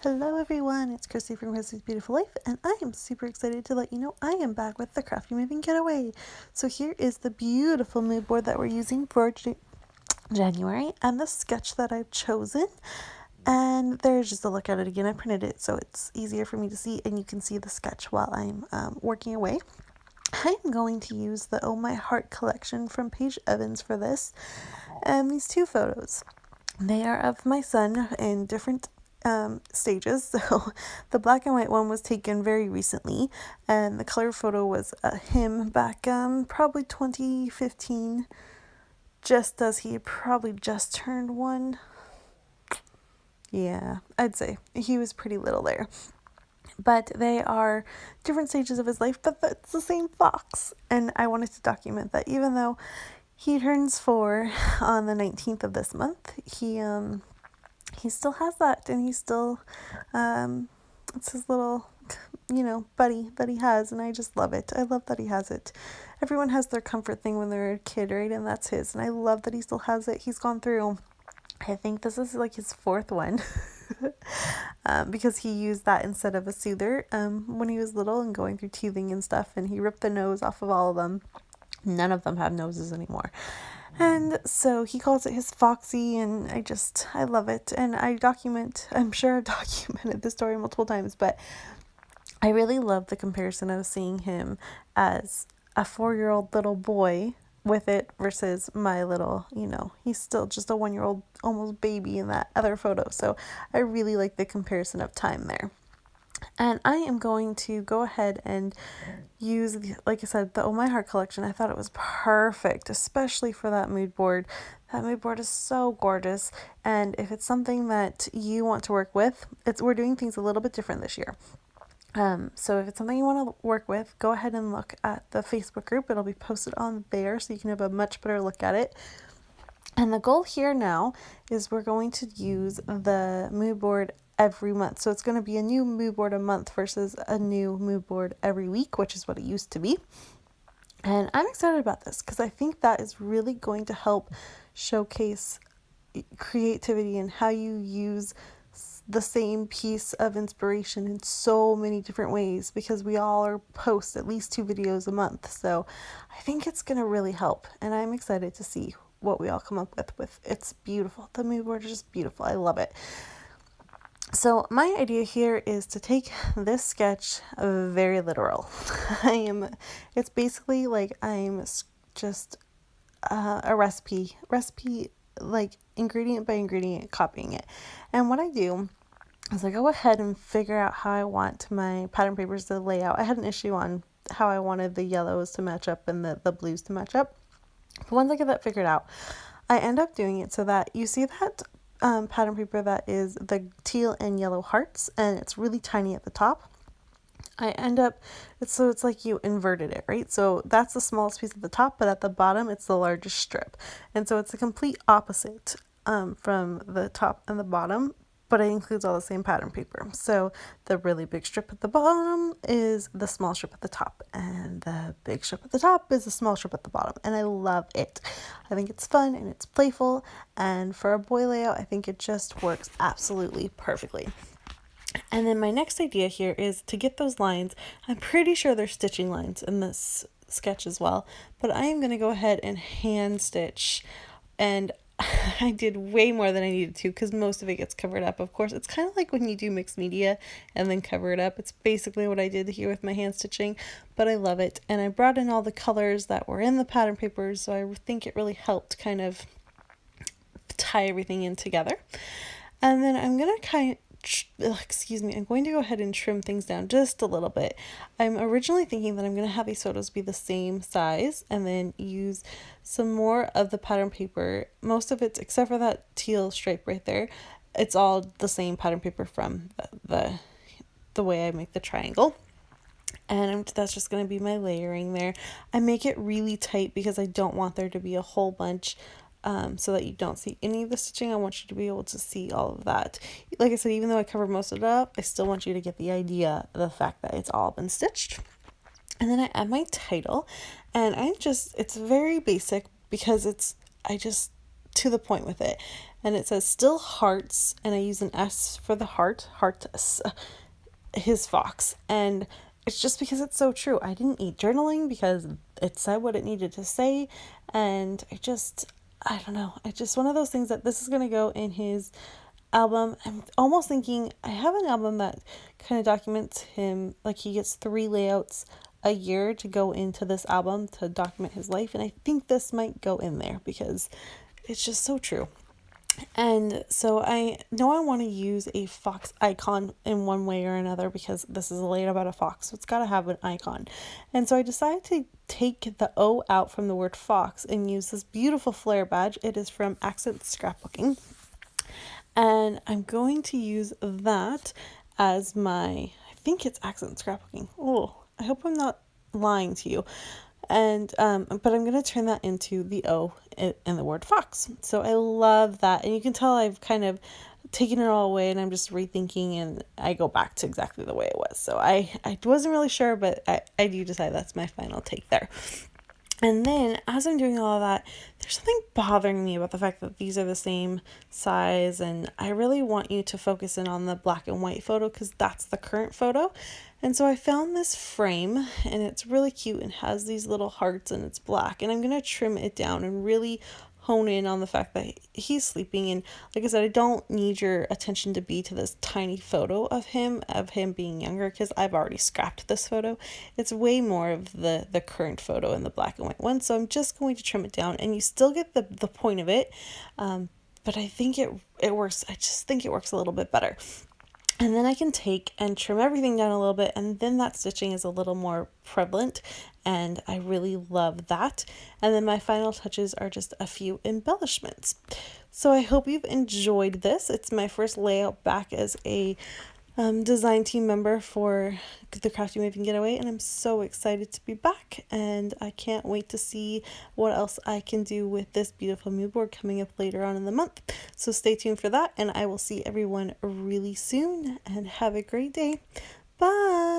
Hello everyone, it's Christy from Christy's Beautiful Life, and I am super excited to let you know I am back with the Crafty Moving Getaway. So here is the beautiful mood board that we're using for January, and the sketch that I've chosen. And there's just a look at it again. I printed it so it's easier for me to see, and you can see the sketch while I'm working away. I'm going to use the Oh My Heart collection from Paige Evans for this, and these two photos. They are of my son in different stages. So the black and white one was taken very recently, and the color photo was him back probably 2015, just as he probably just turned one. Yeah, I'd say he was pretty little there. But they are different stages of his life, but it's the same fox. And I wanted to document that even though he turns 4 on the 19th of this month, he still has that, and he's still it's his little buddy that he has, and I just love it. I love that he has it. Everyone has their comfort thing when they're a kid, right? And that's his, and I love that he still has it. He's gone through, I think this is like his 4th one. Because he used that instead of a soother when he was little and going through teething and stuff, and he ripped the nose off of all of them. None of them have noses anymore. And so he calls it his Foxy, and I love it. And I'm sure I've documented the story multiple times, but I really love the comparison of seeing him as a 4-year-old little boy with it versus my little, he's still just a 1-year-old almost baby in that other photo. So I really like the comparison of time there. And I am going to go ahead and use, like I said, the Oh My Heart collection. I thought it was perfect, especially for that mood board. That mood board is so gorgeous. And if it's something that you want to work with, we're doing things a little bit different this year. So if it's something you want to work with, go ahead and look at the Facebook group. It'll be posted on there so you can have a much better look at it. And the goal here now is we're going to use the mood board every month. So it's going to be a new mood board a month versus a new mood board every week, which is what it used to be. And I'm excited about this because I think that is really going to help showcase creativity and how you use the same piece of inspiration in so many different ways, because we all are post at least 2 videos a month. So I think it's going to really help, and I'm excited to see what we all come up with. It's beautiful. The mood board is just beautiful. I love it. So my idea here is to take this sketch very literal. It's basically like I'm just a recipe, like ingredient by ingredient, copying it. And what I do is I go ahead and figure out how I want my pattern papers to lay out. I had an issue on how I wanted the yellows to match up and the blues to match up. But once I get that figured out, I end up doing it so that you see that pattern paper that is the teal and yellow hearts, and it's really tiny at the top. It's like you inverted it, right? So that's the smallest piece at the top, but at the bottom it's the largest strip. And so it's the complete opposite from the top and the bottom, but it includes all the same pattern paper. So the really big strip at the bottom is the small strip at the top, and the big strip at the top is the small strip at the bottom. And I love it. I think it's fun and it's playful, and for a boy layout, I think it just works absolutely perfectly. And then my next idea here is to get those lines. I'm pretty sure they're stitching lines in this sketch as well, but I am going to go ahead and hand stitch, and I did way more than I needed to because most of it gets covered up. Of course, it's kind of like when you do mixed media and then cover it up. It's basically what I did here with my hand stitching, but I love it. And I brought in all the colors that were in the pattern papers, so I think it really helped kind of tie everything in together. And then I'm going to I'm going to go ahead and trim things down just a little bit. I'm originally thinking that I'm going to have these photos be the same size and then use some more of the pattern paper. Most of it, except for that teal stripe right there, it's all the same pattern paper from the way I make the triangle. And that's just going to be my layering there. I make it really tight because I don't want there to be a whole bunch so that you don't see any of the stitching. I want you to be able to see all of that. Like I said, even though I covered most of it up, I still want you to get the idea of the fact that it's all been stitched. And then I add my title, and it's very basic because I just to the point with it. And it says still hearts, and I use an S for the heart, his fox. And it's just because it's so true. I didn't eat journaling because it said what it needed to say, and I don't know. It's just one of those things that this is going to go in his album. I'm almost thinking I have an album that kind of documents him, like he gets 3 layouts a year to go into this album to document his life, and I think this might go in there because it's just so true. And so I know I want to use a fox icon in one way or another because this is a layout about a fox, so it's got to have an icon. And so I decided to take the O out from the word fox and use this beautiful flare badge. It is from Accent Scrapbooking. And I'm going to use that as I think it's Accent Scrapbooking. Oh, I hope I'm not lying to you. And but I'm going to turn that into the O in the word fox. So I love that. And you can tell I've kind of taken it all away and I'm just rethinking, and I go back to exactly the way it was. So I wasn't really sure, but I do decide that's my final take there. And then as I'm doing all of that, there's something bothering me about the fact that these are the same size, and I really want you to focus in on the black and white photo because that's the current photo. And so I found this frame, and it's really cute and has these little hearts, and it's black, and I'm going to trim it down and really hone in on the fact that he's sleeping. And like I said, I don't need your attention to be to this tiny photo of him being younger because I've already scrapped this photo. It's way more of the current photo in the black and white one, so I'm just going to trim it down, and you still get the point of it, but I think it works. I just think it works a little bit better. And then I can take and trim everything down a little bit, and then that stitching is a little more prevalent, and I really love that. And then my final touches are just a few embellishments. So I hope you've enjoyed this. It's my first layout back as a design team member for the Crafty Maven Getaway, and I'm so excited to be back, and I can't wait to see what else I can do with this beautiful mood board coming up later on in the month. So stay tuned for that, and I will see everyone really soon, and have a great day. Bye!